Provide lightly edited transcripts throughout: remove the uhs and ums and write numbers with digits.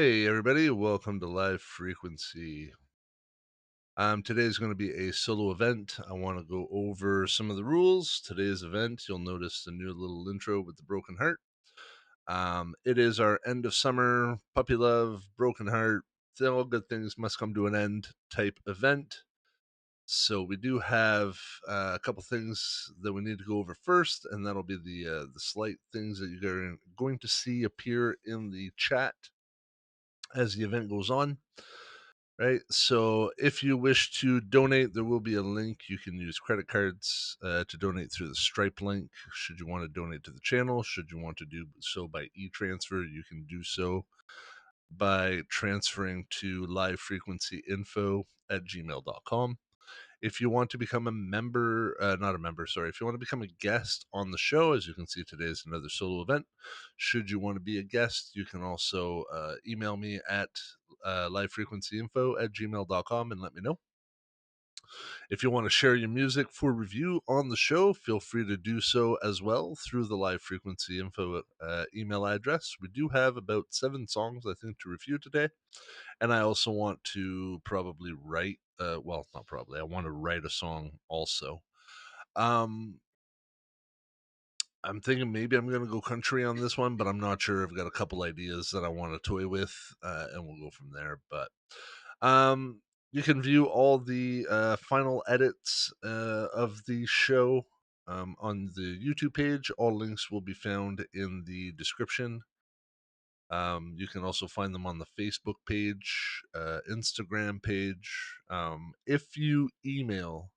Hey everybody, welcome to Live Frequency. Today is going to be a solo event. I want to go over some of the rules. Today's event, you'll notice the new little intro with the broken heart. It is our end of summer, puppy love, broken heart, all good things must come to an end type event. So we do have a couple things that we need to go over first, and that'll be the slight things that you're going to see appear in the chat as the event goes on. Right. So if you wish to donate, there will be a link. You can use credit cards to donate through the Stripe link. Should you want to donate to the channel, should you want to do so by e-transfer, you can do so by transferring to LiveFrequencyInfo at gmail.com. If you want to become a member, not a member, sorry, if you want to become a guest on the show, as you can see, today is another solo event. Should you want to be a guest, you can also email me at livefrequencyinfo at gmail.com and let me know. If you want to share your music for review on the show, feel free to do so as well through the Live Frequency Info email address. We do have about 7 songs, I think, to review today. And I also want to probably write, well, not probably, I want to write a song also. I'm thinking maybe I'm going to go country on this one, but I'm not sure. I've got a couple ideas that I want to toy with, and we'll go from there. But um, you can view all the final edits of the show on the YouTube page. All links will be found in the description. You can also find them on the Facebook page, Instagram page. If you email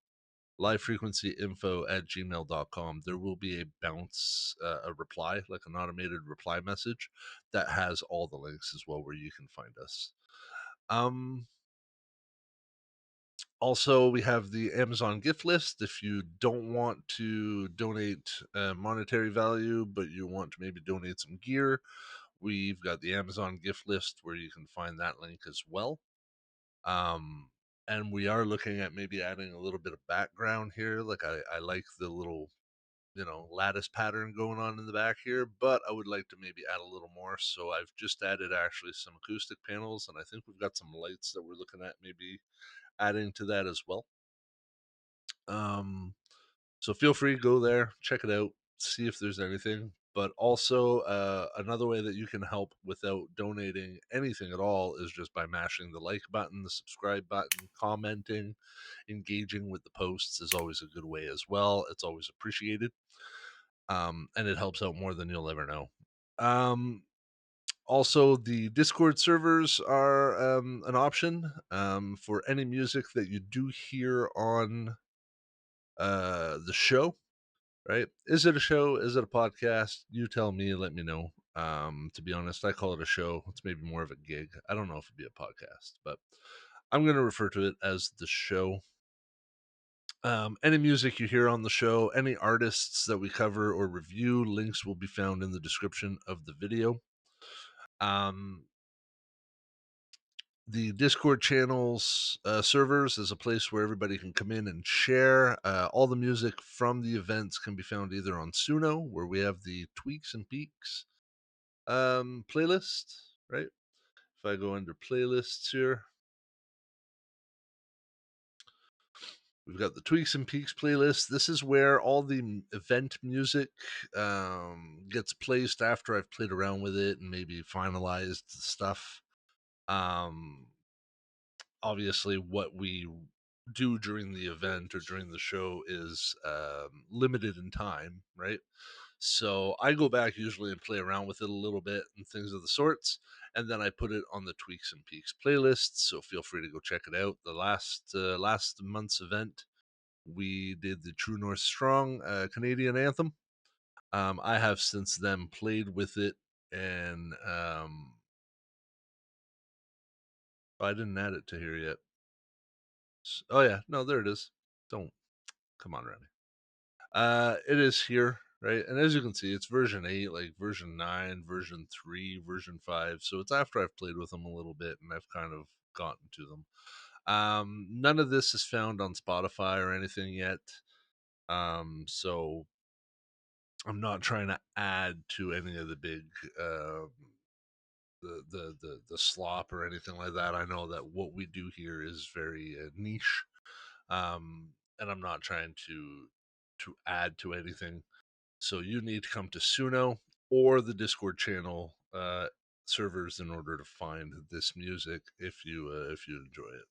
livefrequencyinfo at gmail.com, there will be a bounce, a reply, like an automated reply message that has all the links as well where you can find us. Also, we have the Amazon gift list. If you don't want to donate monetary value, but you want to maybe donate some gear, we've got the Amazon gift list where you can find that link as well. And we are looking at maybe adding a little bit of background here. Like I like the little, lattice pattern going on in the back here, but I would like to maybe add a little more. So I've just added actually some acoustic panels, and I think we've got some lights that we're looking at maybe adding to that as well. Um, so feel free to go there, check it out, see if there's anything. But also, another way that you can help without donating anything at all is just by mashing the like button, the subscribe button, commenting, engaging with the posts is always a good way as well. It's always appreciated, and it helps out more than you'll ever know. Um, Also, the Discord servers are an option for any music that you do hear on the show. Right? Is it a show? Is it a podcast? You tell me. Let me know. To be honest, I call it a show. It's maybe more of a gig. I don't know if it'd be a podcast, but I'm going to refer to it as the show. Any music you hear on the show, any artists that we cover or review, links will be found in the description of the video. Um, the Discord channels servers is a place where everybody can come in and share. All the music from the events can be found either on Suno, where we have the Tweaks and Peaks playlist, right? If I go under playlists here, we've got the Tweaks and Peaks playlist. This is where all the event music gets placed after I've played around with it and maybe finalized stuff. Um, Obviously, what we do during the event or during the show is limited in time, right? So I go back usually and play around with it a little bit and things of the sorts, and then I put it on the Tweaks and Peaks playlist. So feel free to go check it out. The last month's event, we did the True North Strong Canadian anthem. I have since then played with it, and I didn't add it to here yet. Oh yeah, no, there it is. Don't come on, Randy. It is here, right? And as you can see, it's version 8, like version 9, version 3, version 5. So it's after I've played with them a little bit and I've kind of gotten to them. None of this is found on Spotify or anything yet. So I'm not trying to add to any of the big the slop or anything like that. I know that what we do here is very niche, and I'm not trying to add to anything. So you need to come to Suno or the Discord channel servers in order to find this music if you enjoy it.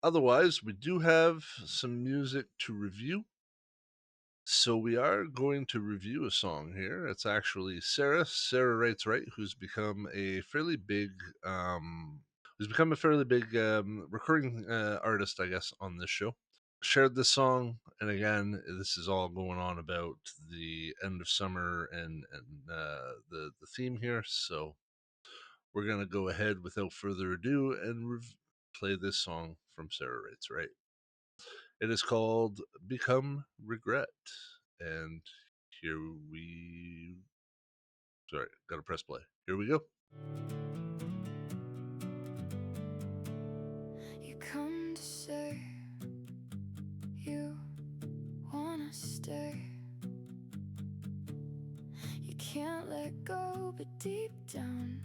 Otherwise, we do have some music to review. So we are going to review a song here. It's actually Sarah Writes Right, who's become a fairly big recurring artist, I guess, on this show. Shared this song, and again, this is all going on about the end of summer and the theme here. So we're gonna go ahead without further ado and play this song from Sarah Writes Right. It is called Become Regret. And here we. Sorry, gotta press play. Here we go. You come to say you wanna stay. You can't let go, but deep down,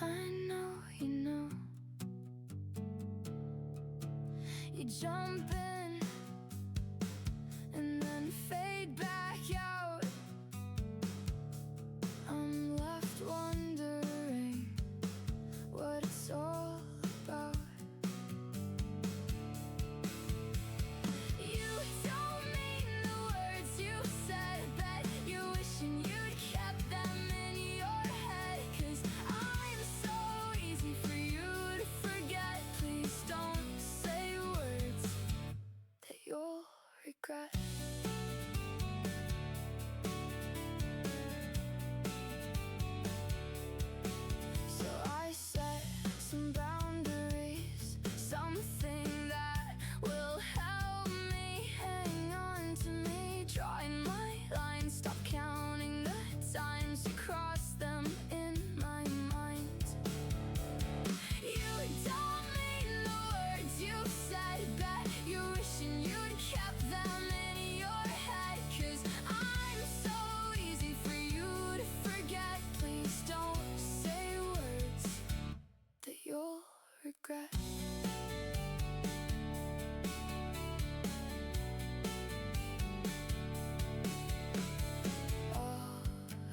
I know you know. You jump in and then fade back out. I'm left wondering what it's all about. You don't mean the words you said, but you're wishing you'd kept them in your head. 'Cause I'm so easy for you to forget. Please don't say words that you'll regret. So I set some boundaries, something that will help me hang on to me. Drawing my lines, stop counting the times you cross them in my mind. You don't mean the words you said, but you're wishing you'd kept them in your head. 'Cause I'm so easy for you to forget. Please don't say words that you'll regret. All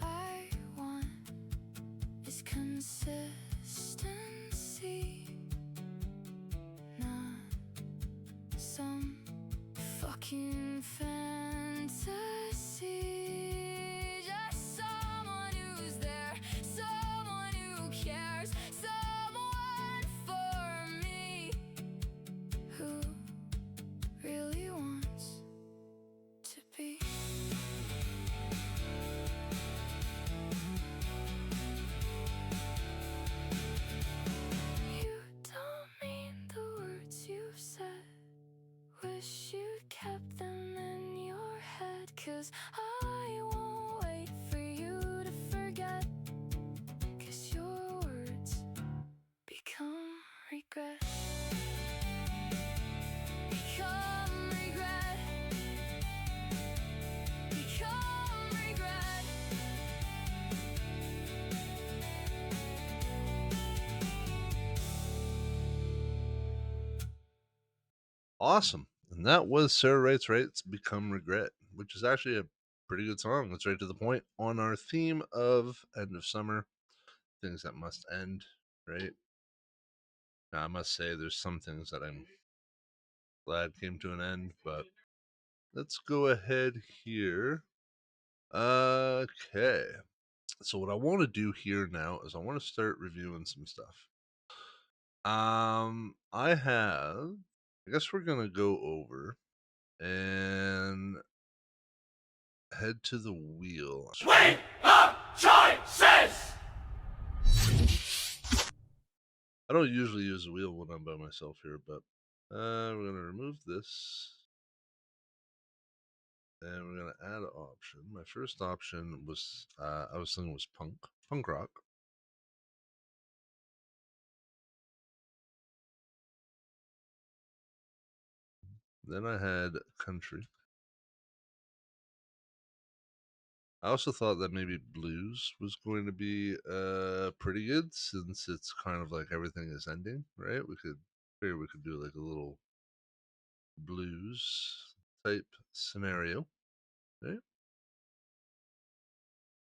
I want is consistency, not some fucking fantasy. Just someone who's there, someone who cares, someone for me who really wants to be. You don't mean the words you've said. Wish you'd kept them in your head. 'Cause I won't wait for you to forget. 'Cause your words become regret. Become regret. Become regret. Awesome. And that was Sarah Writes Right's Become Regret, which is actually a pretty good song. It's right to the point on our theme of end of summer, things that must end, right? Now, I must say there's some things that I'm glad came to an end, but let's go ahead here. Okay. So what I want to do here now is I want to start reviewing some stuff. I guess we're gonna go over and head to the wheel. Wait up choices! I don't usually use the wheel when I'm by myself here, but we're gonna remove this. And we're gonna add an option. My first option was I was thinking was punk rock. Then I had country. I also thought that maybe blues was going to be pretty good since it's kind of like everything is ending, right? We could do like a little blues type scenario, right?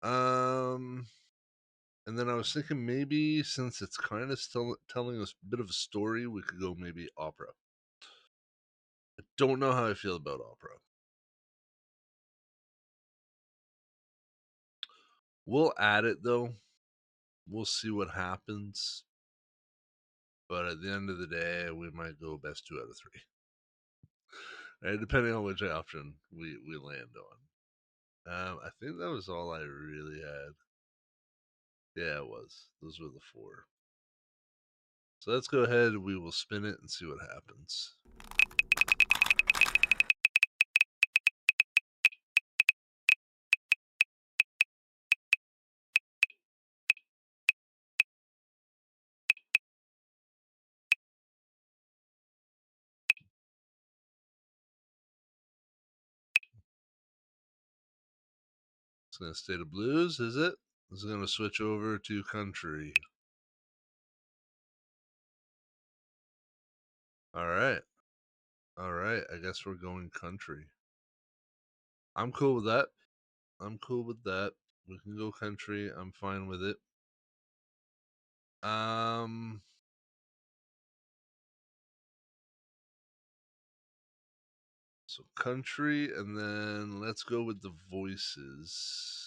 Um, and then I was thinking maybe since it's kind of still telling us a bit of a story, we could go maybe opera. I don't know how I feel about opera. We'll add it though. We'll see what happens. But at the end of the day, we might go best 2 out of 3. Right, depending on which option we land on. I think that was all I really had. Yeah, it was. Those were the 4. So let's go ahead. We will spin it and see what happens. It's going to stay to blues, is it? It's going to switch over to country. All right. All right. I guess we're going country. I'm cool with that. I'm cool with that. We can go country. I'm fine with it. Um, so country, and then let's go with the voices.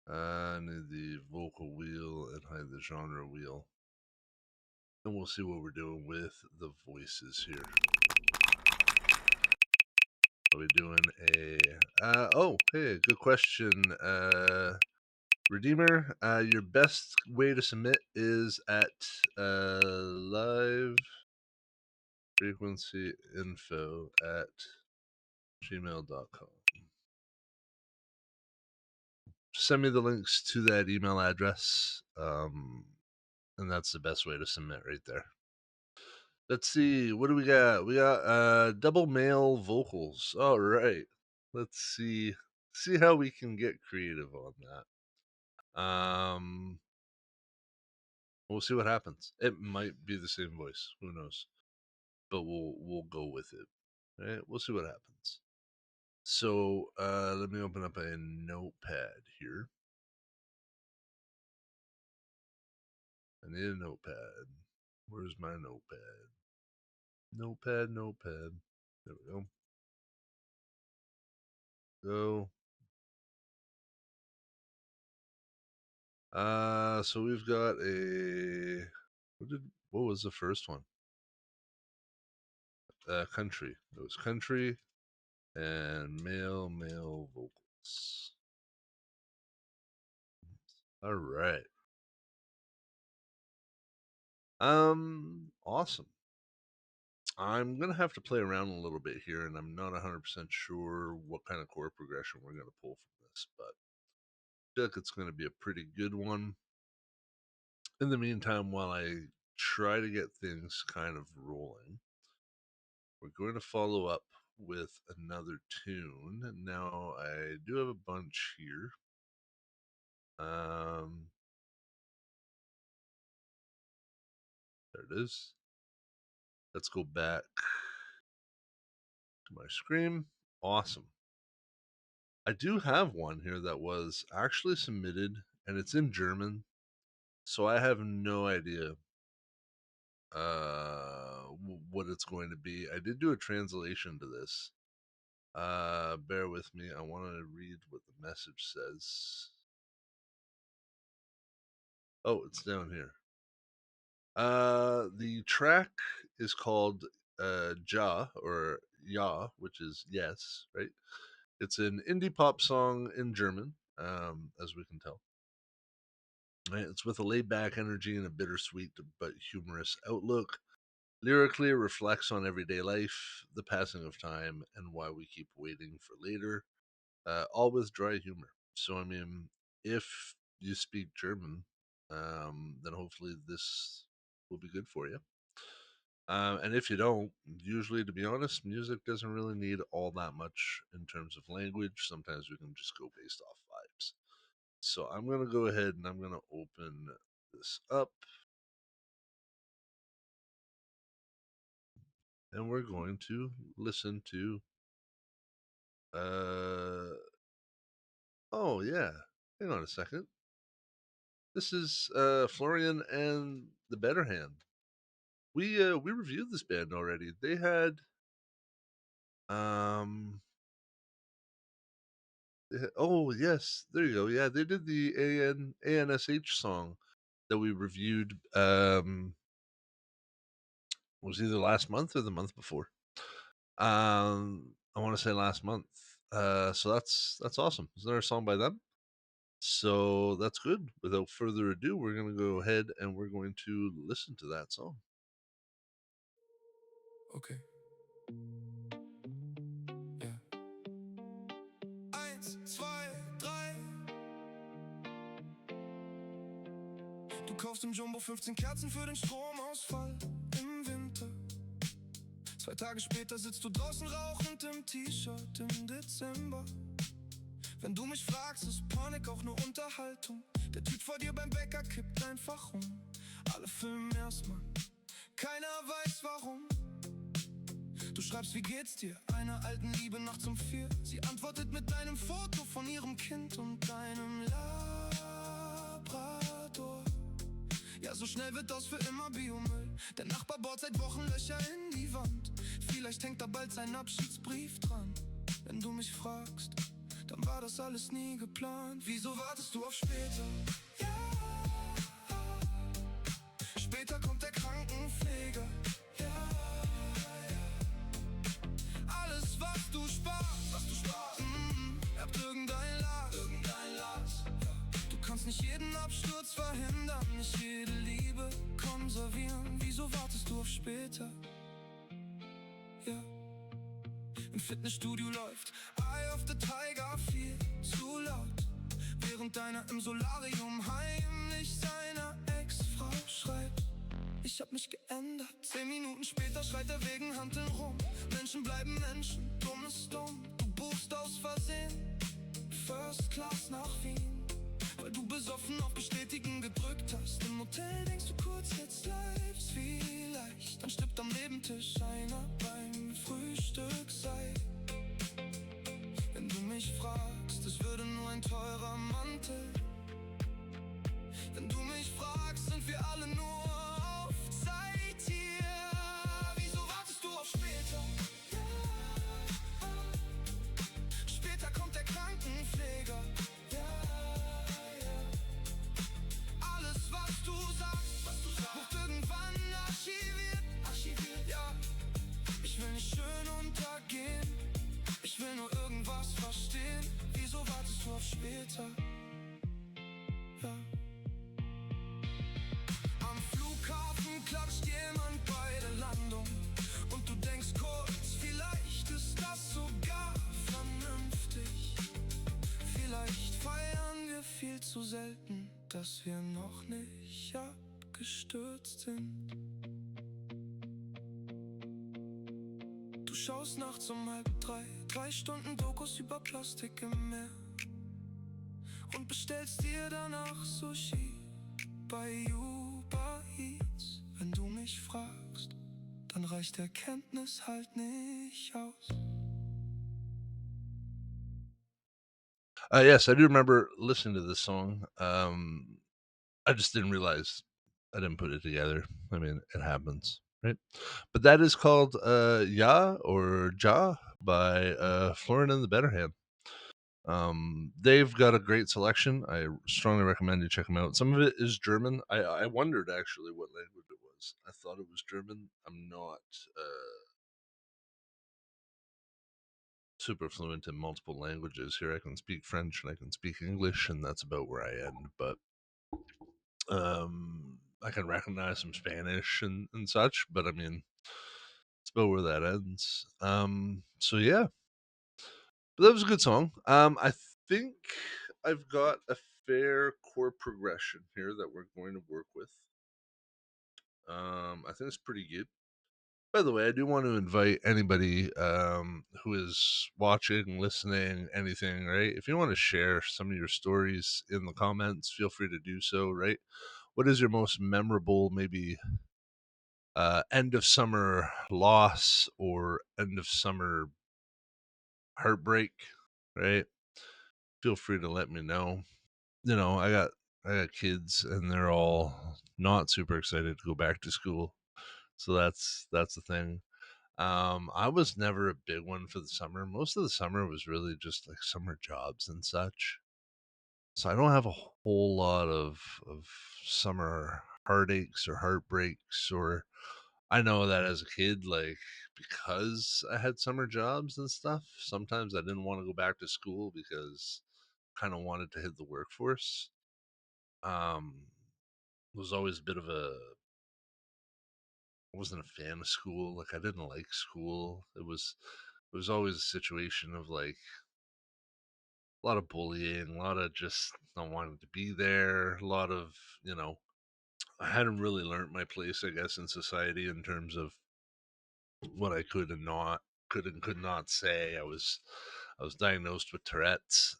I need the vocal wheel and hide the genre wheel. And we'll see what we're doing with the voices here. Are we doing a oh, hey, good question. Redeemer, your best way to submit is at LiveFrequencyInfo at gmail.com. Send me the links to that email address. And that's the best way to submit right there. Let's see, what do we got? We got double male vocals. All right. Let's see how we can get creative on that. We'll see what happens. It might be the same voice. Who knows? But we'll go with it. Right? We'll see what happens. So let me open up a notepad here. I need a notepad. Where's my notepad? Notepad. There we go. Go. So we've got a what was the first one? Country. It was country and male vocals. All right. Awesome. I'm gonna have to play around a little bit here, and I'm not 100% sure what kind of chord progression we're gonna pull from this, but I feel like it's gonna be a pretty good one. In the meantime, while I try to get things kind of rolling, we're going to follow up with another tune. Now, I do have a bunch here. There it is. Let's go back to my screen. Awesome. I do have one here that was actually submitted, and it's in German, so I have no idea what it's going to be. I did do a translation to this. Bear with me. I want to read what the message says. Oh, it's down here. The track is called Ja or Ja, which is yes, right? It's an indie pop song in German, as we can tell. Right? It's with a laid back energy and a bittersweet but humorous outlook. Lyrically, it reflects on everyday life, the passing of time, and why we keep waiting for later, all with dry humor. So, I mean, if you speak German, then hopefully this will be good for you. And if you don't, usually, to be honest, music doesn't really need all that much in terms of language. Sometimes we can just go based off vibes. So I'm going to go ahead and I'm going to open this up. And we're going to listen to, oh, yeah. Hang on a second. This is Florian and the Better Hand. We reviewed this band already. They had um oh yes, there you go. Yeah, they did the ANSH song that we reviewed was either last month or the month before. I want to say last month. So that's awesome. Is there a song by them? So that's good. Without further ado, we're going to go ahead and we're going to listen to that song. Okay. Ja. 1, 2, 3. Du kaufst im Jumbo 15 Kerzen für den Stromausfall im Winter. 2 Tage später sitzt du draußen rauchend im T-Shirt im Dezember. Wenn du mich fragst, ist Panik auch nur Unterhaltung. Der Typ vor dir beim Bäcker kippt einfach um. Alle filmen erstmal, keiner weiß warum. Du schreibst, wie geht's dir? Einer alten Liebe nachts um 4. Sie antwortet mit deinem Foto von ihrem Kind und deinem Labrador. Ja, so schnell wird das für immer Biomüll. Der Nachbar bohrt seit Wochen Löcher in die Wand. Vielleicht hängt da bald sein Abschiedsbrief dran. Wenn du mich fragst, dann war das alles nie geplant. Wieso wartest du auf später? Ja, später kommt der Krankenpfleger. Ja, alles was du sparst, erbt irgendein Las. Du kannst nicht jeden Absturz verhindern, nicht jede Liebe konservieren. Wieso wartest du auf später? Ja. Im Fitnessstudio läuft Eye of the Tiger viel zu laut, während deiner im Solarium heimlich seiner Ex-Frau schreibt: Ich hab mich geändert. 10 Minuten später schreit er wegen Hanteln rum. Menschen bleiben Menschen, dumm ist dumm. Du buchst aus Versehen First Class nach Wien, weil du besoffen auf Bestätigen gedrückt hast. Im Hotel denkst du kurz, jetzt läuft's vielleicht. Dann stirbt am Nebentisch einer beim Frühstück sei. Wenn du mich fragst, es würde nur ein teurer Mantel. Wenn du mich fragst, sind wir alle nur auf Zeit hier. Wieso wartest du auf später? Ja, später kommt der Krankenpfleger. Alles was du sagst, wird irgendwann archiviert. Ja, ich will nicht schön untergehen. Ich will nur irgendwas verstehen. Wieso wartest du auf später? Ja. Am Flughafen klatscht jemand bei der Landung und du denkst kurz, vielleicht ist das sogar vernünftig. Vielleicht feiern wir viel zu selten, dass wir noch nicht abgestürzt sind. Du schaust nachts um 2:30, 3 Stunden Dokus über Plastik im Meer und bestellst dir danach Sushi bei Uber Eats. Wenn du mich fragst, dann reicht Erkenntnis halt nicht aus. Yes, I do remember listening to this song. I just didn't realize I didn't put it together. I mean, it happens, right? But that is called Ja or Ja by Florian and the Better Hand. They've got a great selection. I strongly recommend you check them out. Some of it is German. I wondered actually what language it was. I thought it was German. I'm not super fluent in multiple languages here. I can speak French and I can speak English, and that's about where I end. But I can recognize some Spanish and such. But I mean, it's about where that ends. So yeah, but that was a good song. I think I've got a fair chord progression here that we're going to work with. I think it's pretty good. By the way, I do want to invite anybody who is watching, listening, anything, right? If you want to share some of your stories in the comments, feel free to do so, right? What is your most memorable, maybe end of summer loss or end of summer heartbreak, right? Feel free to let me know. You know, I got kids and they're all not super excited to go back to school. So that's the thing. I was never a big one for the summer. Most of the summer was really just like summer jobs and such. So I don't have a whole lot of summer heartaches or heartbreaks. Or I know that as a kid, like because I had summer jobs and stuff, sometimes I didn't want to go back to school because I kind of wanted to hit the workforce. It was always a bit of a I wasn't a fan of school. Like I didn't like school. It was always a situation of like a lot of bullying, a lot of just not wanting to be there, a lot of, you know, I hadn't really learned my place, I guess, in society in terms of what I could and could not say. I was diagnosed with Tourette's,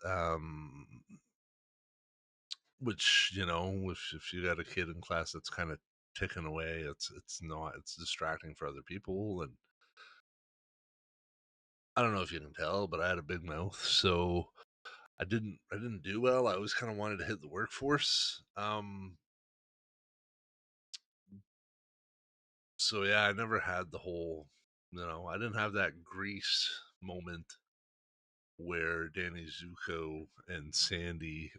which, you know, if you got a kid in class that's kind of ticking away, it's distracting for other people. And I don't know if you can tell, but I had a big mouth, so I didn't do well. I always kind of wanted to hit the workforce. So yeah, I never had the whole, I didn't have that Grease moment where Danny Zuko and Sandy,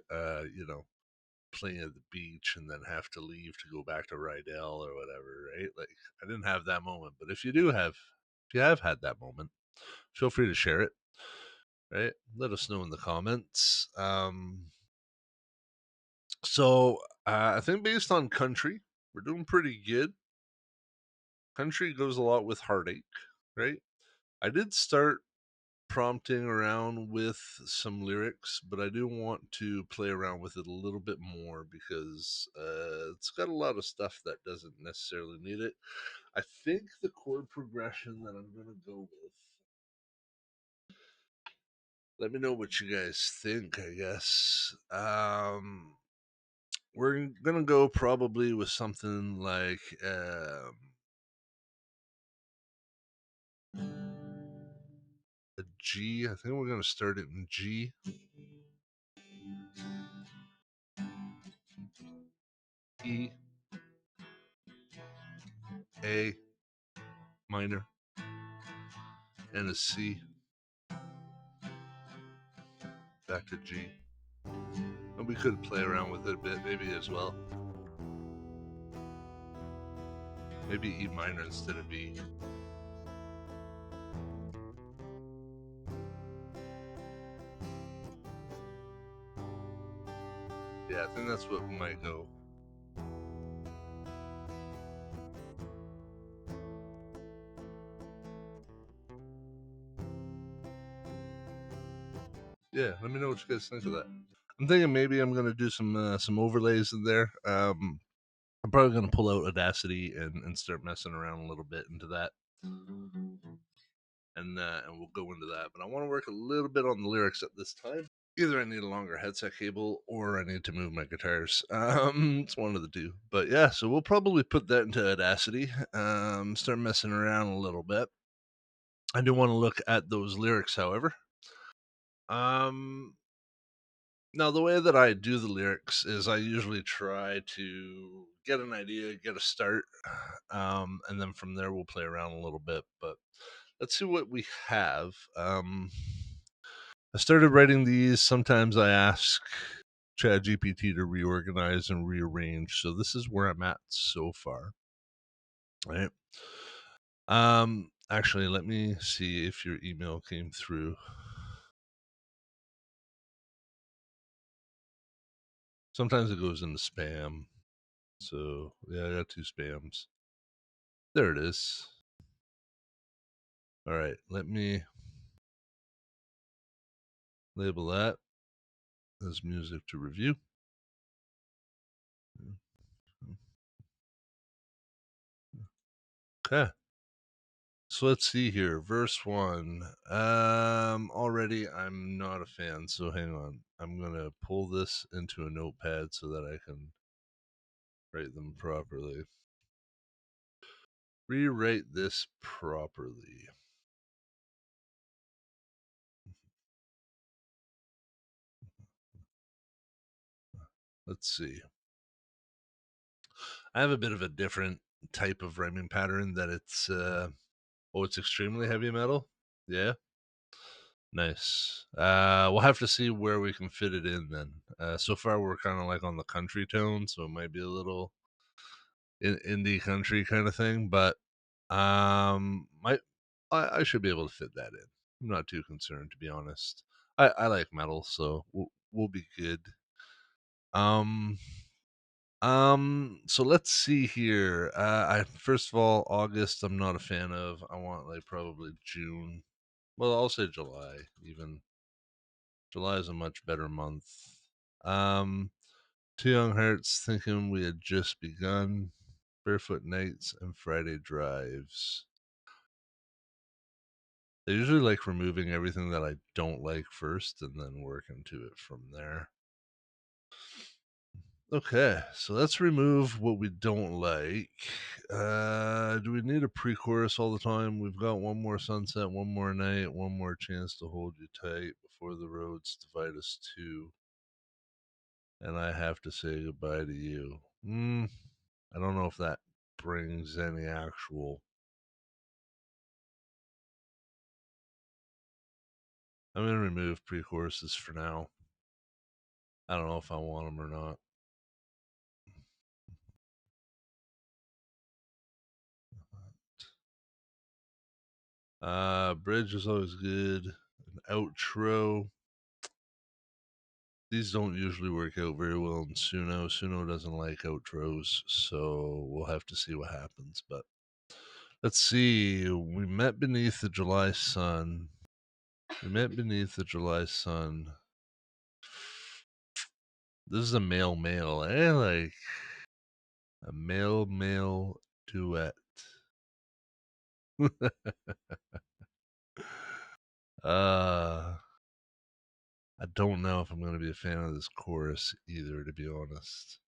playing at the beach and then have to leave to go back to Rydell or whatever, right? Like I didn't have that moment, but if you have had that moment, feel free to share it, right? Let us know in the comments. I think based on country, we're doing pretty good. Country goes a lot with heartache, right? I did start prompting around with some lyrics, but I do want to play around with it a little bit more because it's got a lot of stuff that doesn't necessarily need it. I think the chord progression that I'm going to go with, let me know what you guys think, I guess. We're going to go probably with something like a G. I think we're going to start it in G, E, A minor, and a C, back to G. And we could play around with it a bit, maybe as well. Maybe E minor instead of B. Yeah, I think that's what we might go. Yeah, let me know what you guys think of that. I'm thinking maybe I'm gonna do some overlays in there. I'm probably gonna pull out Audacity and start messing around a little bit into that, and we'll go into that. But I want to work a little bit on the lyrics at this time. Either I need a longer headset cable or I need to move my guitars. It's one of the two. But yeah, so we'll probably put that into Audacity. Start messing around a little bit. I do want to look at those lyrics, however. Um, Now the way that I do the lyrics is I usually try to get an idea, get a start, and then from there we'll play around a little bit. But let's see what we have. I started writing these. Sometimes I ask ChatGPT to reorganize and rearrange. So this is where I'm at so far. Right. Actually, let me see if your email came through. Sometimes it goes into spam. So yeah, I got 2 spams. There it is. All right, let me label that as music to review. Okay. So let's see here. Verse 1. Already I'm not a fan, so hang on. I'm going to pull this into a notepad so that I can write them properly. Rewrite this properly. Let's see. I have a bit of a different type of rhyming pattern that it's extremely heavy metal. Yeah. Nice. We'll have to see where we can fit it in then. So far we're kind of like on the country tone, so it might be a little indie country kind of thing, but my I should be able to fit that in. I'm not too concerned, to be honest. I like metal, so we'll be good. Um, so let's see here. I first of all, August, I'm not a fan of. I want like probably June. Well, I'll say July. Even July is a much better month. Um, Two Young Hearts, thinking we had just begun. Barefoot Nights and Friday Drives. I usually like removing everything that I don't like first and then working to it from there. Okay, so let's remove what we don't like. Do we need a pre chorus all the time? We've got one more sunset, one more night, one more chance to hold you tight before the roads divide us two. And I have to say goodbye to you. I don't know if that brings any actual. I'm going to remove pre choruses for now. I don't know if I want them or not. Bridge is always good. An outro. These don't usually work out very well in Suno. Suno doesn't like outros, so we'll have to see what happens. But let's see. We met beneath the July sun. We met beneath the July sun. This is a male male, eh? Like a male male duet. uh I don't know if I'm going to be a fan of this chorus either, to be honest.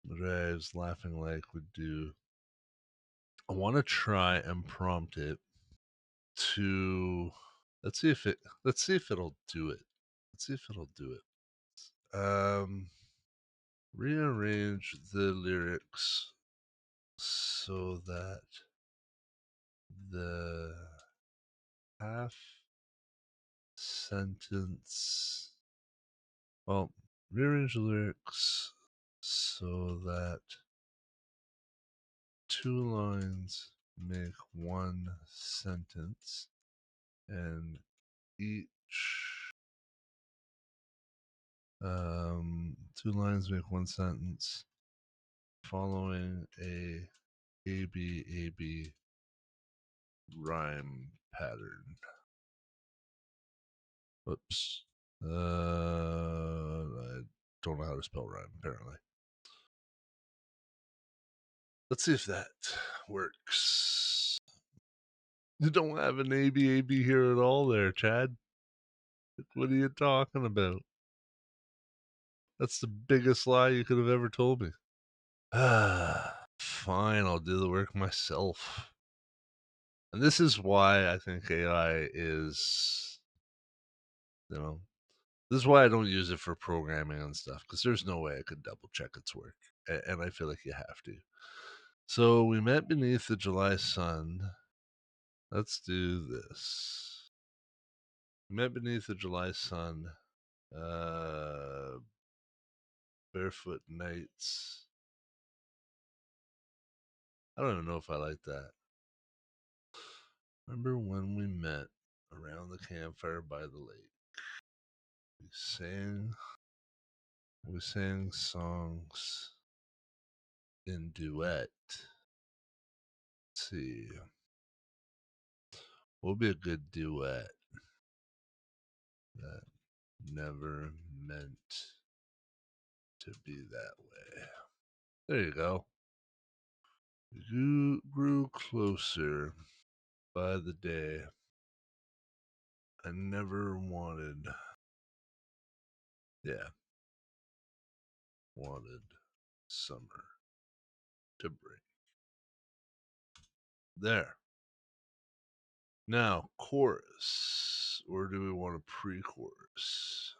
Drives laughing like would do. I want to try and prompt it to let's see if it'll do it. Let's see if it'll do it. Rearrange the lyrics so that the half sentence well rearrange the lyrics so that two lines make one sentence and each two lines make one sentence following a rhyme pattern. Oops. I don't know how to spell rhyme apparently. Let's see if that works. You don't have an AB here at all there, Chad. What are you talking about? That's the biggest lie you could have ever told me. Fine, I'll do the work myself. And this is why I think AI is, you know, this is why I don't use it for programming and stuff, because there's no way I could double check its work. And I feel like you have to. So we met beneath the July sun. Let's do this. We met beneath the July sun. Uh, Barefoot nights. I don't even know if I like that. Remember when we met around the campfire by the lake? We sang we sang songs in duet. Let's see. What would be a good duet that never meant to be that way? There you go. You grew closer by the day. I never wanted summer to break. There. Now, chorus. Or do we want a pre-chorus?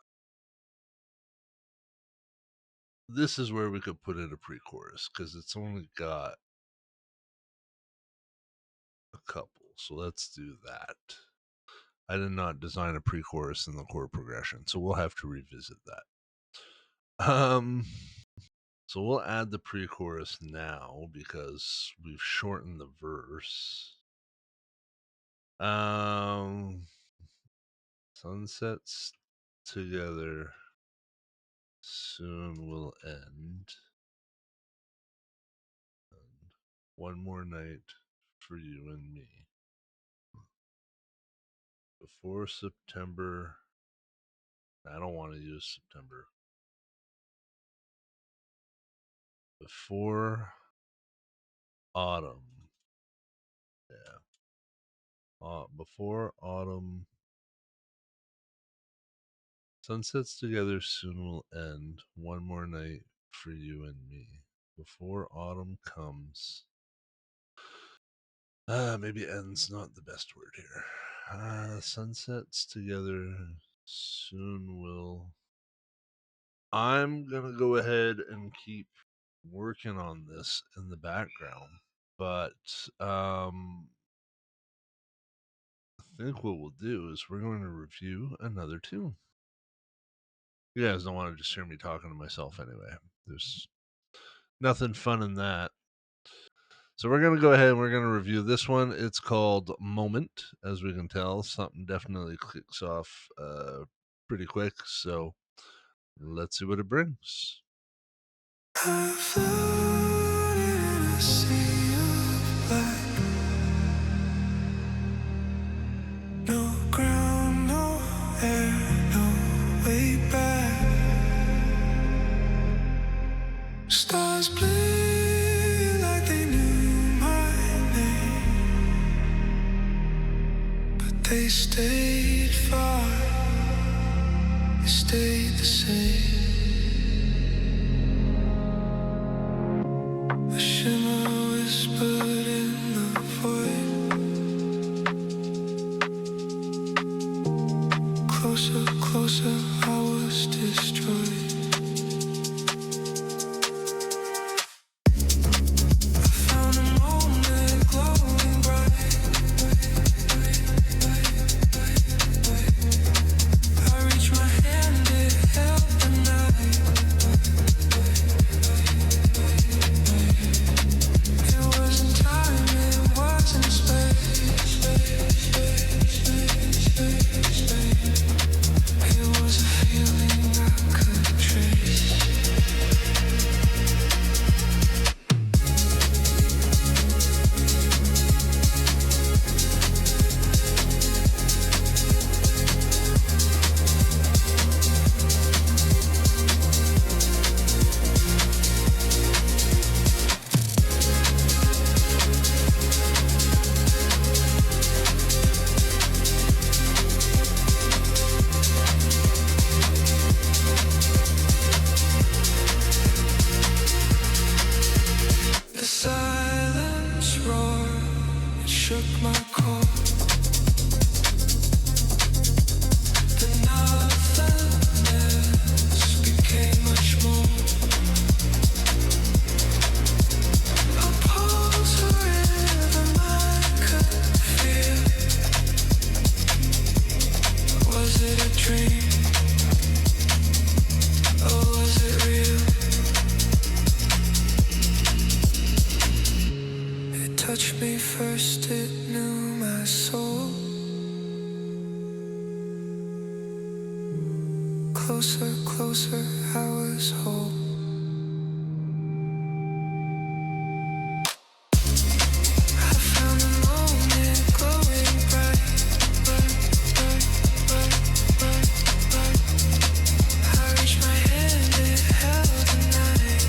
This is where we could put in a pre-chorus because it's only got a couple. So let's do that. I did not design a pre-chorus in the chord progression, so we'll have to revisit that. So we'll add the pre-chorus now because we've shortened the verse. Sunsets together soon will end. And one more night for you and me. Before September. I don't want to use September. Before autumn. Yeah. Before autumn. Sunsets together soon will end. One more night for you and me. Before autumn comes. Maybe end's not the best word here. Sunsets together soon will. I'm gonna go ahead and keep working on this in the background, but I think what we'll do is we're going to review another tune. You guys don't want to just hear me talking to myself anyway. There's nothing fun in that. So we're going to go ahead and we're going to review this one. It's called Moment. As we can tell, something definitely kicks off pretty quick. So let's see what it brings. I float in a sea of black. No ground, no air, no way back. Stars bleed like they knew my name, but they stayed far, they stayed the same. A shimmer whispered in the void. Closer, closer, I was destroyed. I found a moment glowing bright. I reached my hand, it held the night. It wasn't time, it wasn't space. It was a feeling I could trace. The silence roared, it shook my core. The nothingness became much more. A pulse, a rhythm I could feel. Was it a dream? Or was it real? It touched me first, it knew my soul. Closer, closer, I was whole. I found a moment glowing bright. I reached my hand, it held the night.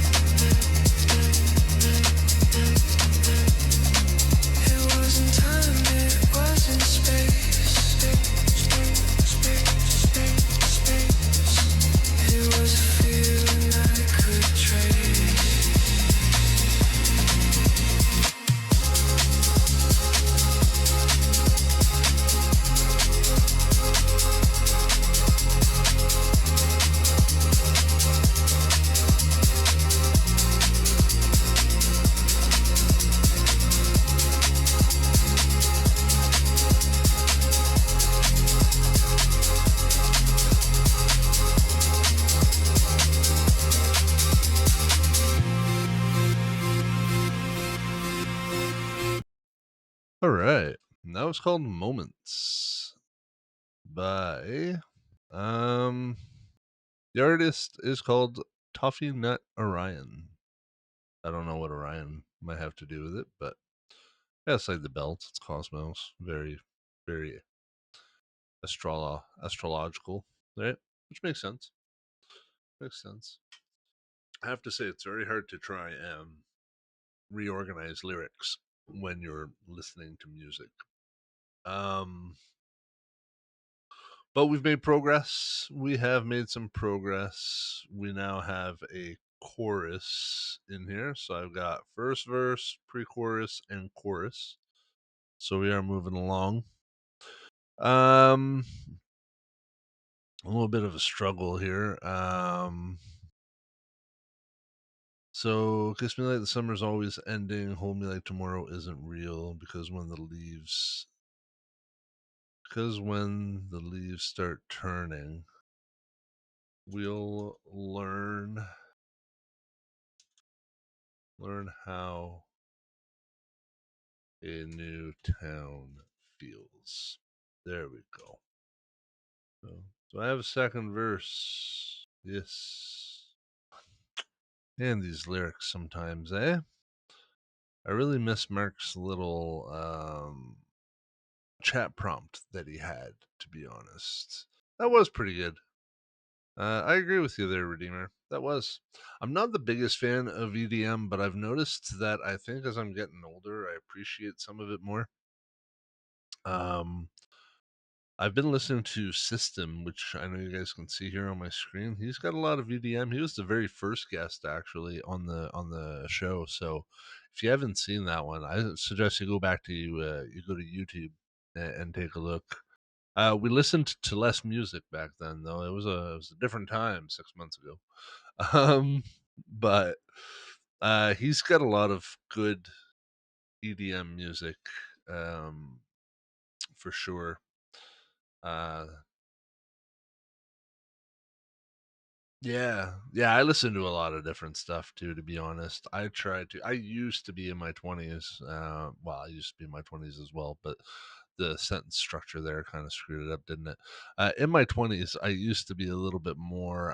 song's called Moments by um the artist is called Toffee Nut Orion. I don't know what Orion might have to do with it, but yeah, it's like the belt. It's cosmos. Very, very astrological, right? Which makes sense. Makes sense. I have to say, it's very hard to try and reorganize lyrics when you're listening to music. Um, but we've made progress. We have made some progress. We now have a chorus in here. So I've got first verse, pre chorus, and chorus. So we are moving along. Um, a little bit of a struggle here. So kiss me like the summer's always ending, hold me like tomorrow isn't real, because when the leaves start turning, we'll learn how a new town feels. There we go. So I have a second verse. Yes. And these lyrics sometimes, eh? I really miss Mark's little chat prompt that he had, to be honest. That was pretty good. I agree with you there, Redeemer. That was. I'm not the biggest fan of EDM, but I've noticed that I think as I'm getting older, I appreciate some of it more. Um, I've been listening to System, which I know you guys can see here on my screen. He's got a lot of EDM. He was the very first guest actually on the show. So if you haven't seen that one, I suggest you go back to you go to YouTube and take a look. We listened to less music back then, though. It was a different time 6 months ago. Um, but he's got a lot of good EDM music, um, for sure. Uh, yeah, I listen to a lot of different stuff too. To be honest, I try to. I used to be in my 20s. Well, I used to be in my 20s as well, but the sentence structure there kind of screwed it up, didn't it? In my 20s, I used to be a little bit more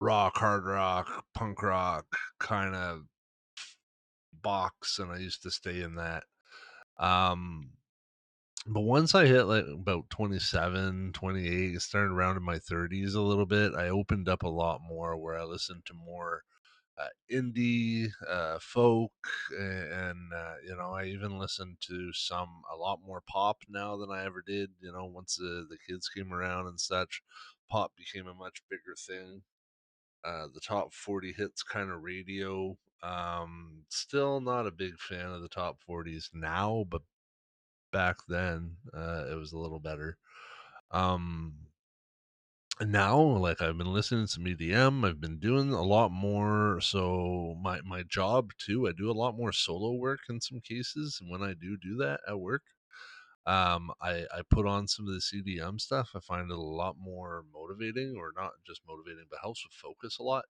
rock, hard rock, punk rock kind of box, and I used to stay in that. Um, but once I hit like about 27, 28, started around in my 30s a little bit, I opened up a lot more where I listened to more indie, folk, and I even listened to a lot more pop now than I ever did. Once the kids came around and such, pop became a much bigger thing. The top 40 hits kind of radio. Still not a big fan of the top 40s now, but back then it was a little better. Um, and now, like, I've been listening to some EDM. I've been doing a lot more. So my job too, I do a lot more solo work in some cases. And when I do that at work, I put on some of the EDM stuff. I find it a lot more motivating, or not just motivating, but helps with focus a lot.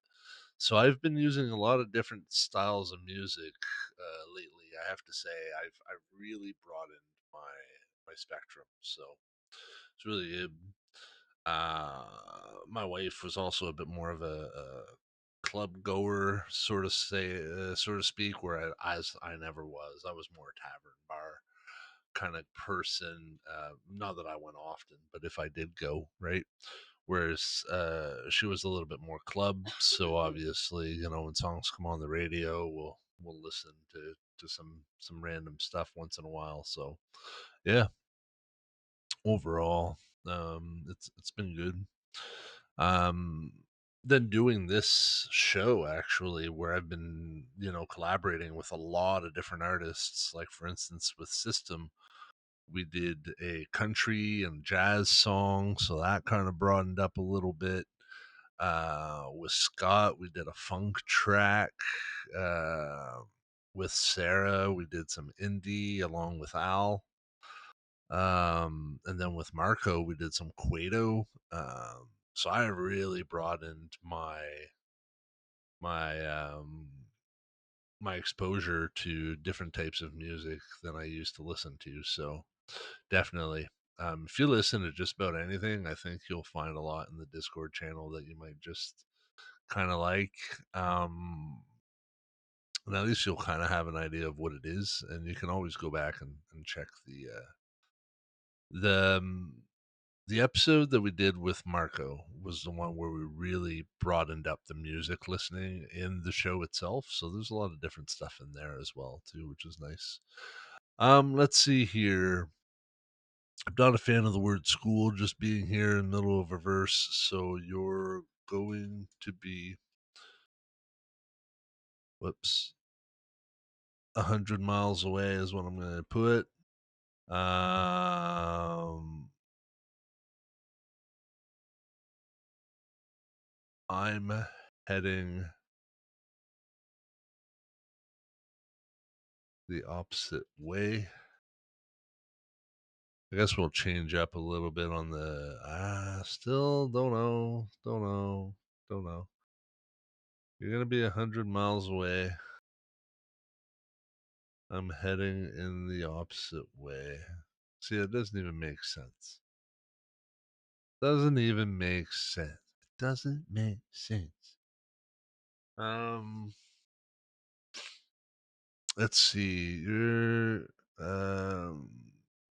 So I've been using a lot of different styles of music lately. I have to say, I've really broadened my spectrum. So it's really good. My wife was also a bit more of a club goer, sort of speak, where as I never was. I was more tavern bar kind of person. Not that I went often, but if I did go, right. Whereas she was a little bit more club. So obviously, when songs come on the radio, we'll listen to some random stuff once in a while. So yeah, overall, it's been good. Um, then doing this show actually, where I've been collaborating with a lot of different artists, like for instance with System, we did a country and jazz song, so that kind of broadened up a little bit. With Scott, we did a funk track. Uh, with Sarah, we did some indie along with Al. And then with Marco, we did some Cueto. So I really broadened my my exposure to different types of music than I used to listen to. So definitely. If you listen to just about anything, I think you'll find a lot in the Discord channel that you might just kind of like. Um, and at least you'll kind of have an idea of what it is, and you can always go back and check the the episode that we did with Marco was the one where we really broadened up the music listening in the show itself. So there's a lot of different stuff in there as well too, which is nice. Let's see here. I'm not a fan of the word school just being here in the middle of a verse, so you're going to be, whoops, 100 miles away is what I'm going to put. I'm heading the opposite way. I guess we'll change up a little bit on the still don't know, don't know. You're gonna be 100 miles away. I'm heading in the opposite way. See, it doesn't even make sense. Doesn't even make sense. It doesn't make sense. Um, let's see. You're um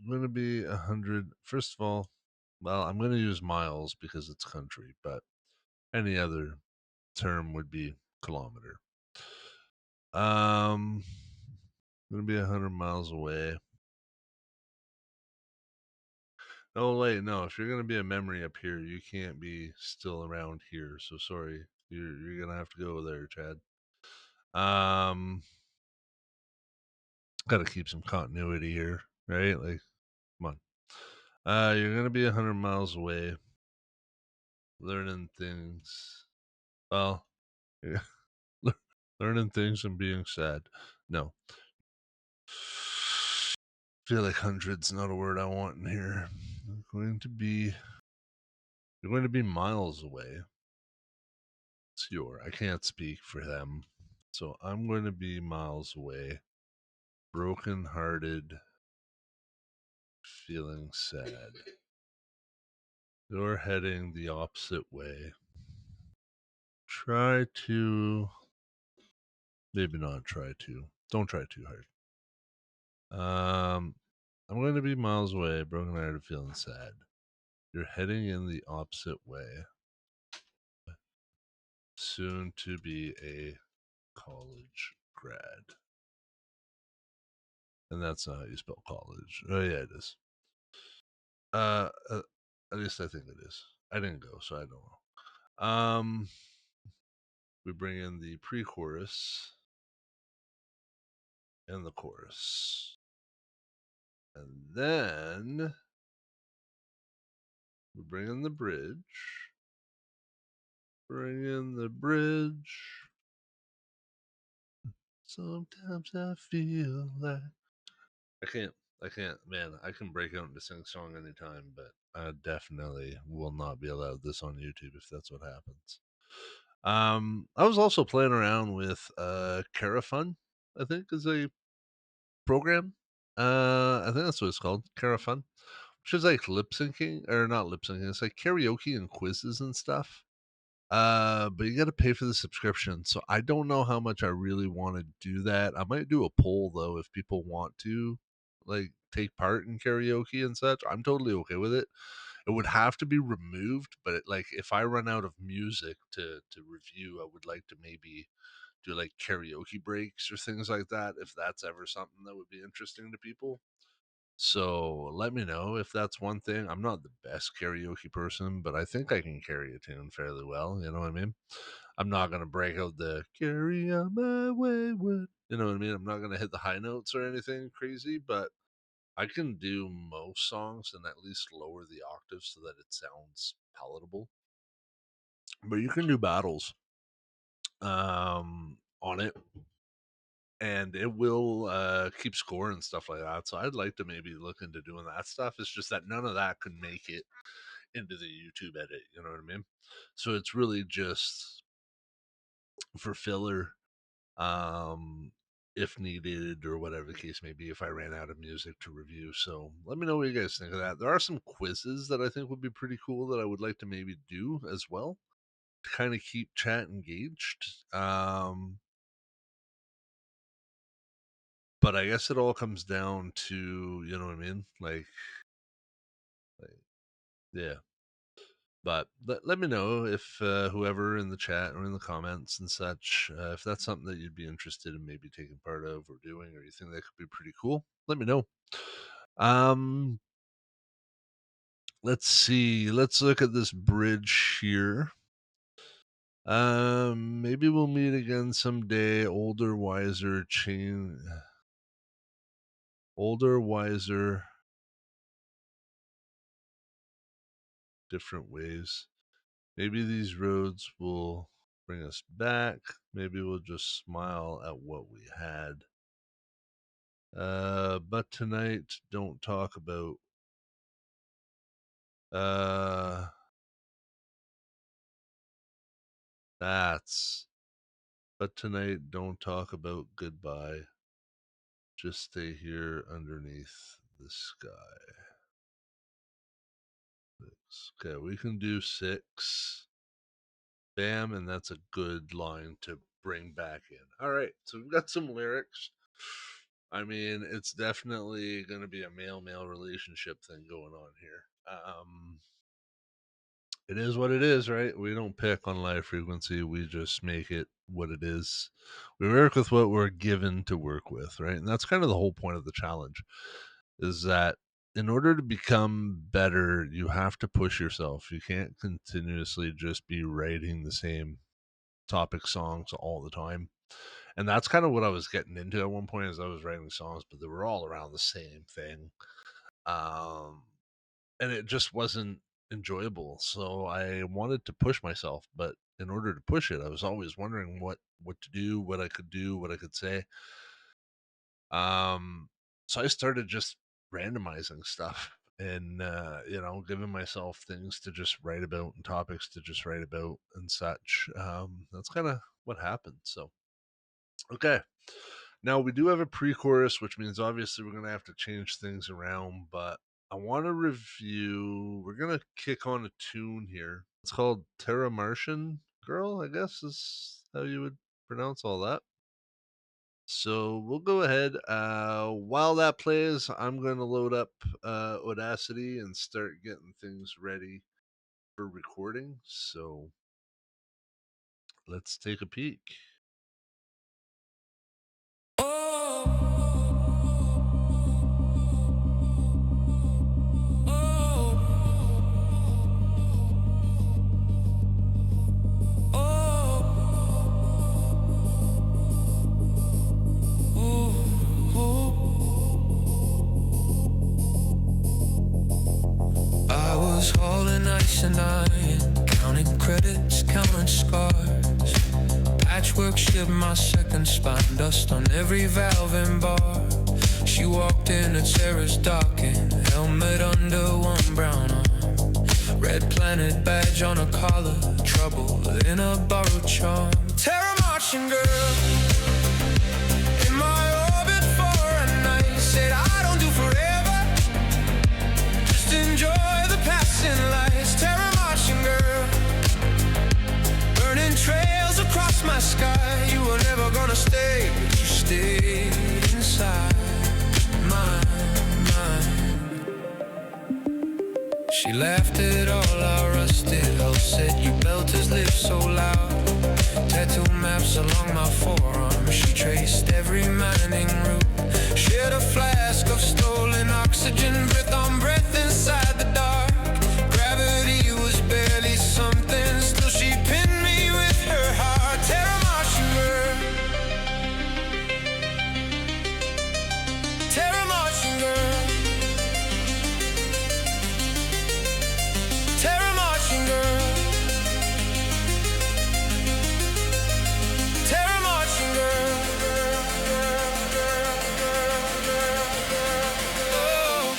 gonna be 100. First of all, well, I'm gonna use miles because it's country, but any other term would be kilometer. Gonna be 100 miles away. Oh wait, no. If you're gonna be a memory up here, you can't be still around here. So sorry, you're gonna have to go there, Chad. Um, got to keep some continuity here, right? Like, come on. You're gonna be 100 miles away, learning things. Well, yeah, learning things and being sad. No, feel like hundred's not a word I want in here. You're going to be miles away. It's I can't speak for them. So I'm going to be miles away, broken hearted, feeling sad. You're heading the opposite way. Try to, maybe not try to. Don't try too hard. I'm going to be miles away, broken hearted, feeling sad. You're heading in the opposite way. Soon to be a college grad. And that's not how you spell college. Oh, yeah, it is. Uh, uh, at least I think it is. I didn't go, so I don't know. We bring in the pre-chorus and the chorus, and then we bring in the bridge. Bring in the bridge. Sometimes I feel like I can't. I can't, man. I can break out into sing song anytime, but I definitely will not be allowed this on YouTube if that's what happens. I was also playing around with Carafun, I think is a program. I think that's what it's called, Carafun, which is like lip syncing or not lip syncing. It's like karaoke and quizzes and stuff. But you got to pay for the subscription, so I don't know how much I really want to do that. I might do a poll though if people want to like take part in karaoke and such. I'm totally okay with it. It would have to be removed, but like if I run out of music to review, I would like to maybe do like karaoke breaks or things like that if that's ever something that would be interesting to people. So let me know if that's one thing. I'm not the best karaoke person, but I think I can carry a tune fairly well. You know what I mean? I'm not gonna break out the "Carry On My Wayward." You know what I mean? I'm not gonna hit the high notes or anything crazy, but I can do most songs and at least lower the octave so that it sounds palatable. But you can do battles on it, and it will keep score and stuff like that. So I'd like to maybe look into doing that stuff. It's just that none of that could make it into the YouTube edit. You know what I mean? So it's really just for filler um, if needed, or whatever the case may be, if I ran out of music to review. So let me know what you guys think of that. There are some quizzes that I think would be pretty cool that I would like to maybe do as well to kind of keep chat engaged. But I guess it all comes down to, you know what I mean? Like yeah. But let me know if whoever in the chat or in the comments and such, if that's something that you'd be interested in maybe taking part of or doing, or you think that could be pretty cool, let me know. Um, let's see. Let's look at this bridge here. Maybe we'll meet again someday. Older, wiser, different ways. Maybe these roads will bring us back. Maybe we'll just smile at what we had. But tonight, don't talk about. Uh, that's. But tonight, don't talk about goodbye. Just stay here underneath the sky. Okay, we can do 6. Bam, and that's a good line to bring back in. All right, so we've got some lyrics. I mean, it's definitely going to be a male-male relationship thing going on here. It is what it is, right? We don't pick on live frequency. We just make it what it is. We work with what we're given to work with, right? And that's kind of the whole point of the challenge, is that in order to become better, you have to push yourself. You can't continuously just be writing the same topic songs all the time. And that's kind of what I was getting into at one point, as I was writing songs, but they were all around the same thing. Um, and it just wasn't enjoyable. So I wanted to push myself, but in order to push it, I was always wondering what to do, what I could do, what I could say. So I started just randomizing stuff and giving myself things to just write about and topics to just write about and such. That's kind of what happened. So okay. Now we do have a pre-chorus, which means obviously we're gonna have to change things around, but I want to review. We're gonna kick on a tune here. It's called Terra Martian Girl, I guess is how you would pronounce all that. So we'll go ahead. While that plays, I'm going to load up Audacity and start getting things ready for recording. So let's take a peek. I was hauling ice and iron, counting credits, counting scars. Patchwork shipped my second spine, dust on every valve and bar. She walked in, a terrace darkened, helmet under one brown arm. Red Planet badge on a collar, trouble in a borrowed charm. Terra Martian girl, in my orbit for a night. Said I don't do forever, just enjoy the passing lights. Terra Martian girl, burning trails across my sky. You were never gonna stay, but you stayed inside my mind. She laughed at all our rusted hulls, said you belters live so loud. Tattoo maps along my forearm, she traced every mining route. Shared a flask of stolen oxygen, breath on breath inside the dark. Gravity was barely something, still she pinned me with her heart. Terra Martian girl, Terra Martian girl, Terra Martian girl, Terra Martian girl. Oh.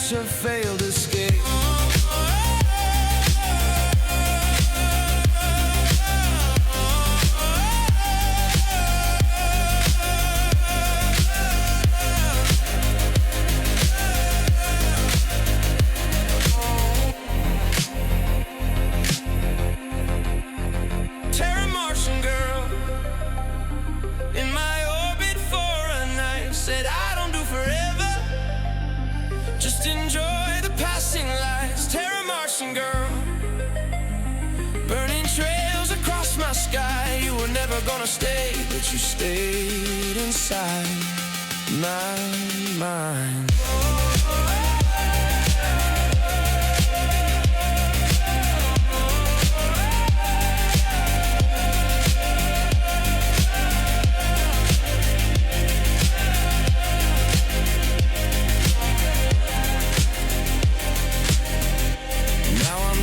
That's her failed escape. Terra Martian girl in my orbit for a night, said I don't do forever, just enjoy the passing lights. Terra Martian girl, burning trails across my sky. You were never gonna stay, but you stayed inside my mind.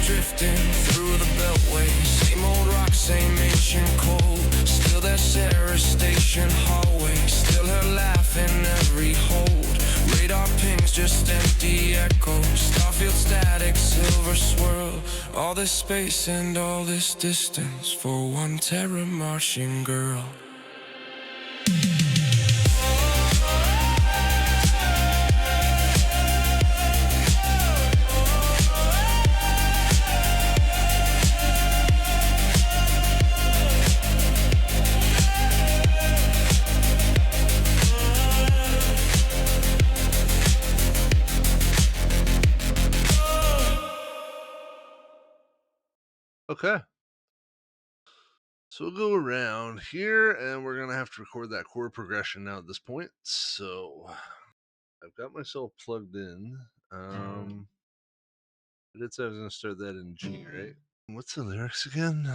Drifting through the beltway, same old rock, same ancient cold. Still that Sarah station hallway, still her laugh in every hold. Radar pings, just empty echoes. Starfield static, silver swirl. All this space and all this distance for one Terra Martian girl. Okay. So we'll go around here, and we're going to have to record that chord progression now at this point. So I've got myself plugged in. I did say I was going to start that in G, right? What's the lyrics again?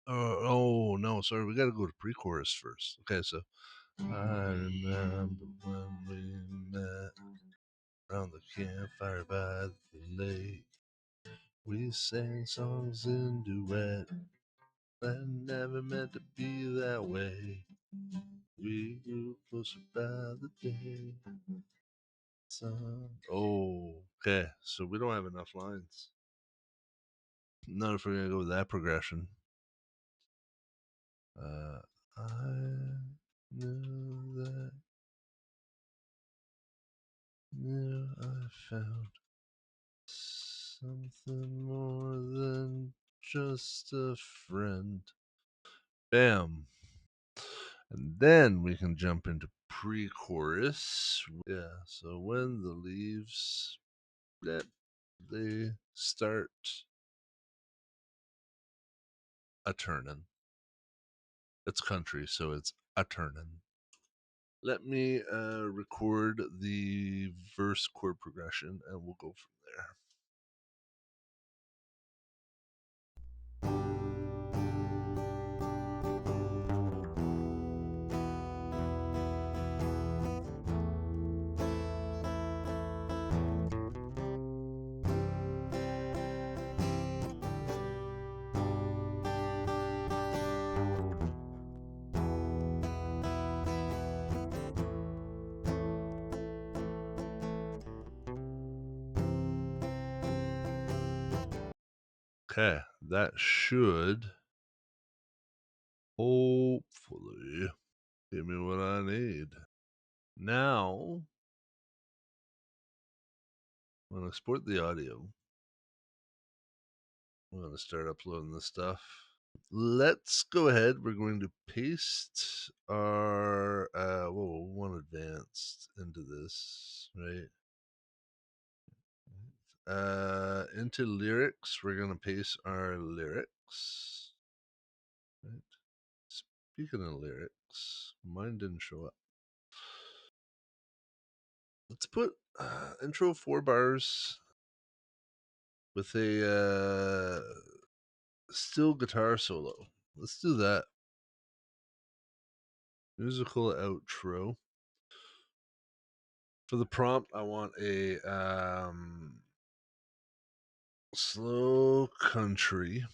Oh, no, sorry. We got to go to pre-chorus first. Okay, so I remember when we met around the campfire by the lake. We sang songs in duet. That never meant to be that way. We grew closer by the day. Oh, okay. So we don't have enough lines. Not if we're gonna go with that progression. I knew that. Knew I found something more than just a friend. Bam. And then we can jump into pre-chorus. Yeah, so when the leaves they start a turning. It's country, so it's a turning. Let me record the verse chord progression, and we'll go from there. Okay, that should hopefully give me what I need. Now, I'm going to export the audio. I'm going to start uploading this stuff. Let's go ahead. We're going to paste our one advanced into this, right? Into lyrics, we're going to paste our lyrics. Right. Speaking of lyrics, mine didn't show up. Let's put intro 4 bars with a steel guitar solo. Let's do that. Musical outro. For the prompt, I want a slow country,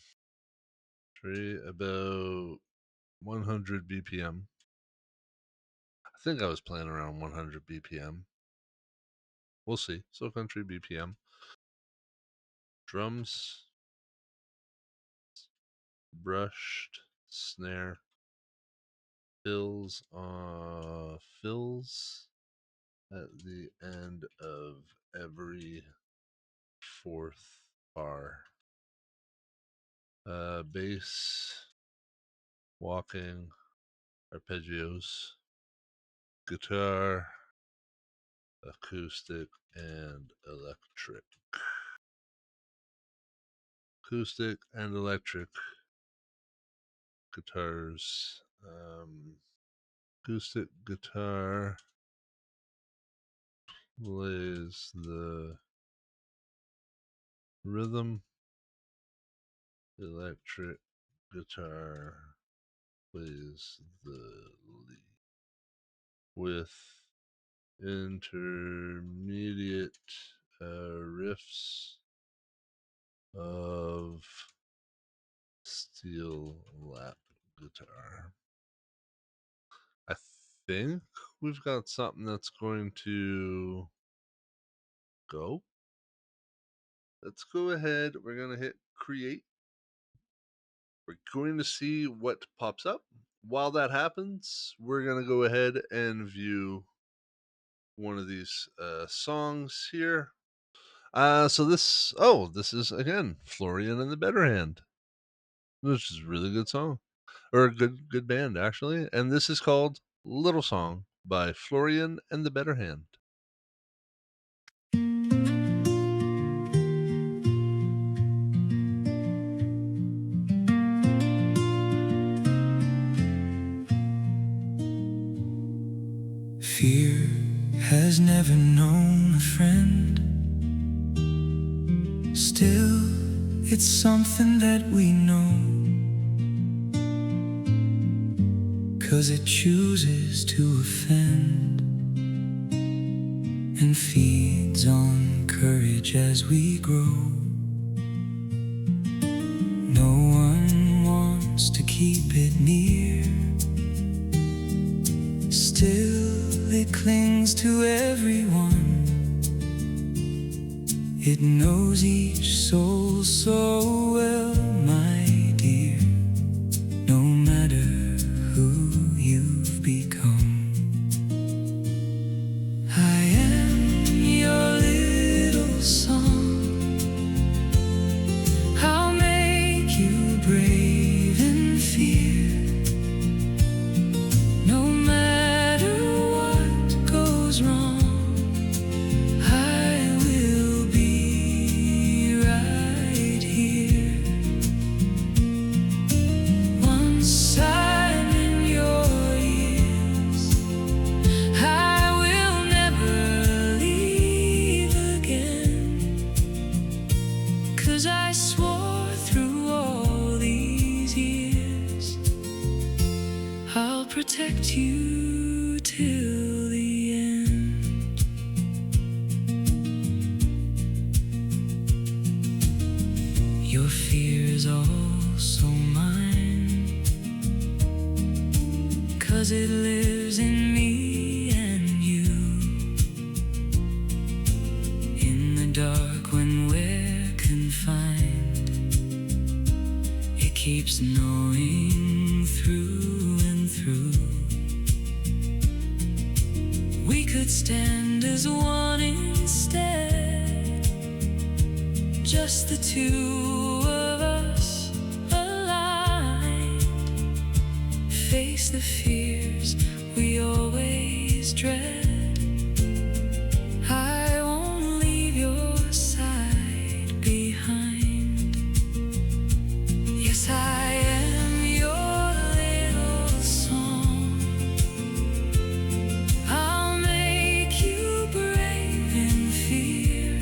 about 100 BPM. I think I was playing around 100 BPM. We'll see. So country BPM. Drums. Brushed. Snare. Fills at the end of every fourth bar. Bass. Walking. Arpeggios. Guitar. Acoustic and electric. Acoustic and electric guitars. Acoustic guitar plays the rhythm. Electric guitar plays the lead with intermediate riffs of steel lap guitar. I think we've got something that's going to go. Let's go ahead. We're going to hit create. We're going to see what pops up. While that happens, we're going to go ahead and view one of these songs here. So this is again Florian and the Better Hand, which is a really good song, or a good band actually. And this is called Little Song by Florian and the Better Hand. Fear has never known a friend. Still, it's something that we know, 'cause it chooses to offend and feeds on courage as we grow. No one wants to keep it near. Still, it clings to everyone. It knows each soul so well, my dear, no matter who you've become. I am your little song. I'll make you brave in fear. No matter what goes wrong, I swore through all these years I'll protect you till the end. Your fear is also mine, 'cause it lives in me and you. In the dark when we're confined, it keeps knowing through and through. We could stand as one instead, just the two of us aligned. Face the fears we always dread. I am your little song. I'll make you brave in fear.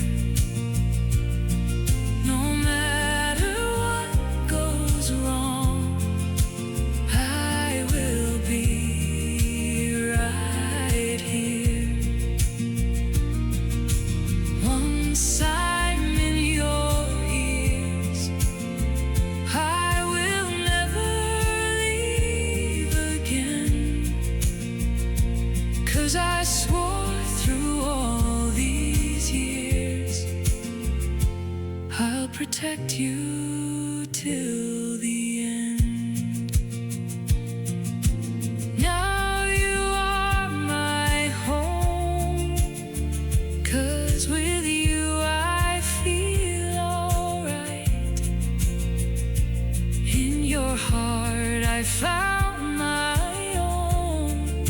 No matter what goes wrong, I will be right here. protect you till the end. Now you are my home, 'cause with you I feel alright. In your heart I found my own,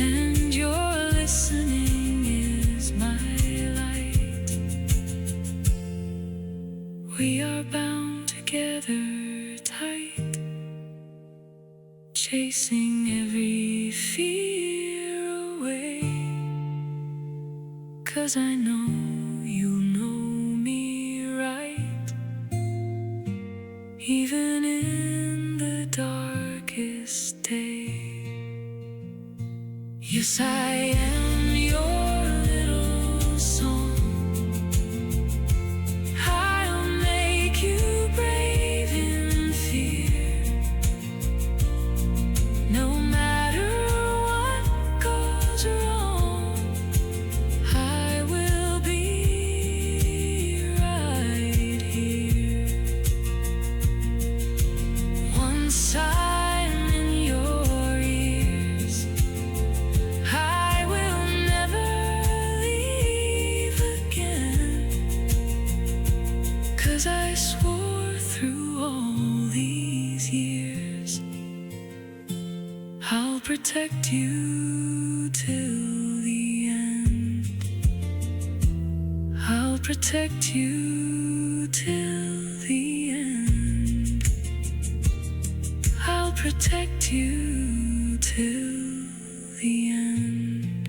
and your listening is my light. We are bound together tight, chasing every fear away, 'cause I know you'll know me right, even in the darkest day. Yes, I am your little song. I'll make you brave in fear. No matter what goes wrong, I will be right here. Once I'm in your ears, I will never leave again, 'cause I swore through all these years I'll protect you till the end. I'll protect you till the end. I'll protect you till the end.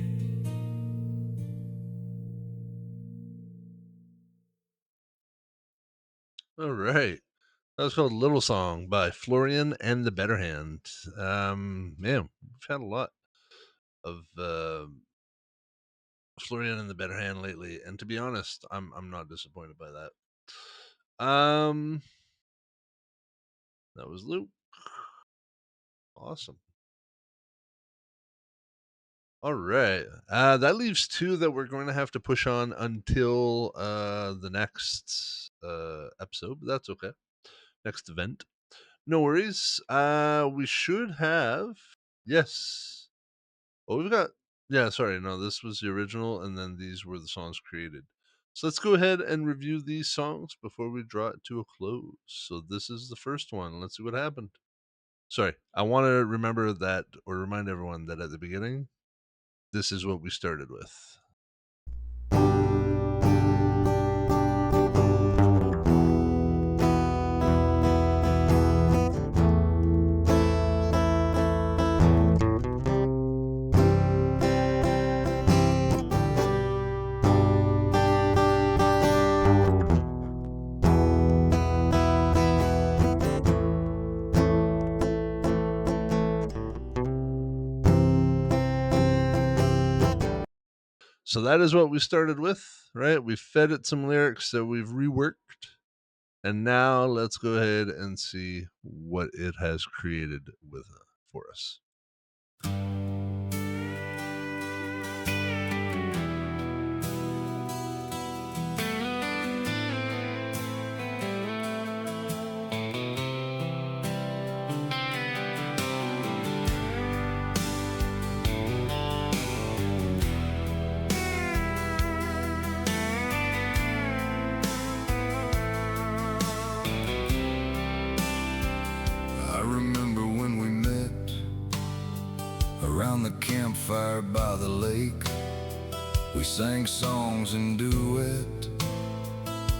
All right. That was called Little Song by Florian and the Better Hand. Man, we've had a lot of Florian and the Better Hand lately, and to be honest, I'm not disappointed by that. That was Luke. Awesome. All right. That leaves two that we're going to have to push on until the next episode, but that's okay. Next event. No worries. We should have. Yes. Oh, we've got. Yeah, sorry. No, this was the original, and then these were the songs created. So let's go ahead and review these songs before we draw it to a close. So this is the first one. Let's see what happened. Sorry. I want to remember that, or remind everyone that at the beginning, this is what we started with. So that is what we started with, right? We fed it some lyrics that we've reworked. And now let's go ahead and see what it has created with for us. I remember when we met around the campfire by the lake. We sang songs in duet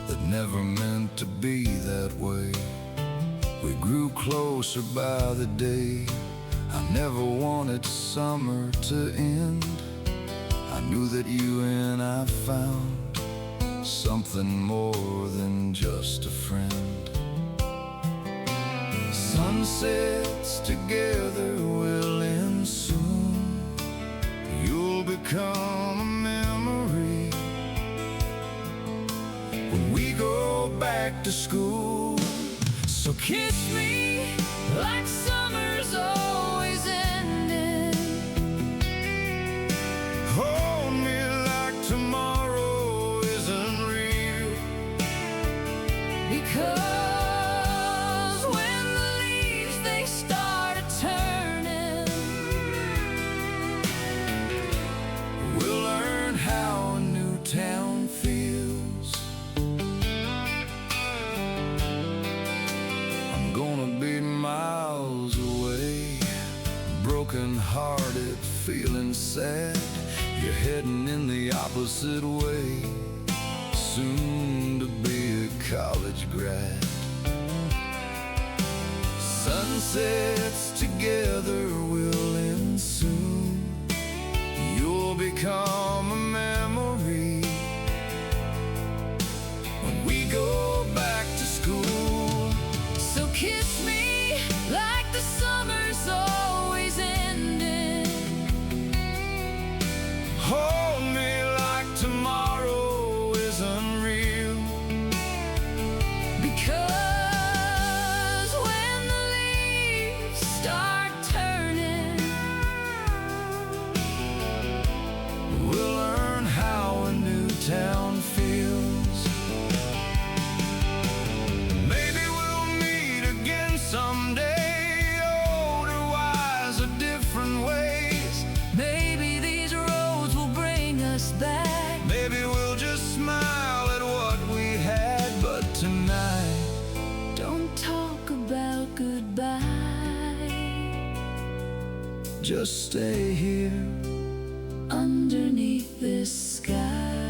that never meant to be that way. We grew closer by the day. I never wanted summer to end. I knew that you and I found something more than just a friend. Sunsets together will end soon. You'll become a memory when we go back to school. So kiss me like summer's always ending. Hold me like tomorrow isn't real. broken-hearted, feeling sad. You're heading in the opposite way, soon to be a college grad. Sunsets together will end soon. You'll become a memory when we go back to school. So kiss me like the summer's always ending. Hold me like tomorrow is unreal. Because when the leaves start turning, we'll learn how a new town feels. Maybe we'll meet again someday, older, wiser, different ways. Maybe these roads will bring us back. Maybe we'll just smile at what we had. But tonight, don't talk about goodbye. Just stay here underneath this sky.